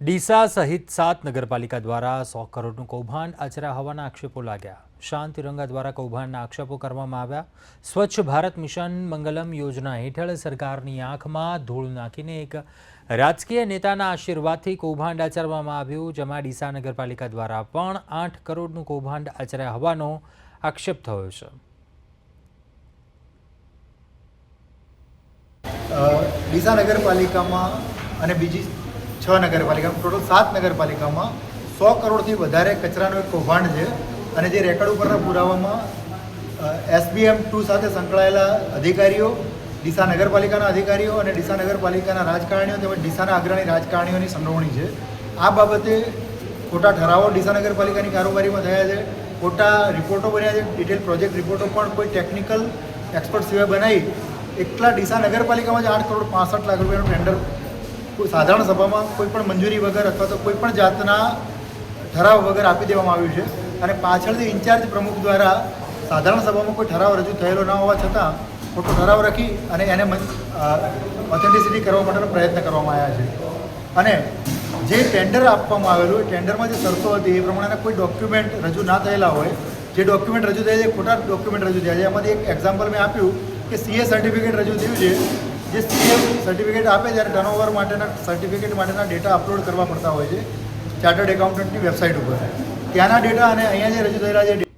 ડીસા સહિત 7 નગરપાલિકા દ્વારા 100 કરોડનું કૌભાંડ આચર્યા હોવાના આક્ષેપો લાગ્યા। શાંત તિરંગા દ્વારા કૌભાંડના આક્ષેપો કરવામાં આવ્યા। સ્વચ્છ ભારત મિશન મંગલમ યોજના હેઠળ સરકારની આંખમાં ધૂળ નાખીને એક રાજકીય નેતાના આશીર્વાદથી કૌભાંડ આચરવામાં આવ્યું, જેમાં ડીસા નગરપાલિકા દ્વારા પણ 8 કરોડનું કૌભાંડ આચર્યા હોવાનો આક્ષેપ થયો છે। ડીસા નગરપાલિકામાં અને બીજી 6 નગરપાલિકા ટોટલ 7 નગરપાલિકામાં 100 કરોડથી વધારે કચરાનો એક કૌભાંડ છે અને જે રેકર્ડ ઉપરના પુરાવામાં SBM 2 સાથે સંકળાયેલા અધિકારીઓ, ડીસા નગરપાલિકાના અધિકારીઓ અને ડીસા નગરપાલિકાના રાજકારણીઓ તેમજ ડીસાના અગ્રણી રાજકારણીઓની સંડોવણી છે। આ બાબતે ખોટા ઠરાવો ડીસા નગરપાલિકાની કારોબારીમાં થયા છે, ખોટા રિપોર્ટો બન્યા છે, ડિટેલ પ્રોજેક્ટ રિપોર્ટો પણ કોઈ ટેકનિકલ એક્સપર્ટ સિવાય બનાવી એકલા ડીસા નગરપાલિકામાં જ 8 કરોડ 65 લાખ રૂપિયાનું ટેન્ડર કોઈ સાધારણ સભામાં કોઈ પણ મંજૂરી વગર અથવા તો કોઈ પણ જાતના ઠરાવ વગર આપી દેવામાં આવ્યું છે અને પાછળથી ઇન્ચાર્જ પ્રમુખ દ્વારા સાધારણ સભામાં કોઈ ઠરાવ રજૂ થયેલો ન હોવા છતાં ખોટો ઠરાવ રાખી અને એને ઓથેન્ટિસિટી કરવા માટેનો પ્રયત્ન કરવામાં આવ્યા છે। અને જે ટેન્ડર આપવામાં આવેલું એ ટેન્ડરમાં જે શરતો હતી એ પ્રમાણેના કોઈ ડોક્યુમેન્ટ રજૂ ના થયેલા હોય, જે ડોક્યુમેન્ટ રજૂ થયા છે ખોટા ડોક્યુમેન્ટ રજૂ થયા છે। એમાંથી એક એક્ઝામ્પલ મેં આપ્યું કે CA સર્ટિફિકેટ રજૂ થયું છે, જે CA સર્ટિફિકેટ આપે ત્યારે ટર્નઓવર માટેના સર્ટિફિકેટ માટેના ડેટા અપલોડ કરવા પડતા હોય છે ચાર્ટર્ડ એકાઉન્ટન્ટની વેબસાઇટ ઉપર। ત્યાંના ડેટા અને અહીંયા જે રજૂ થયેલા છે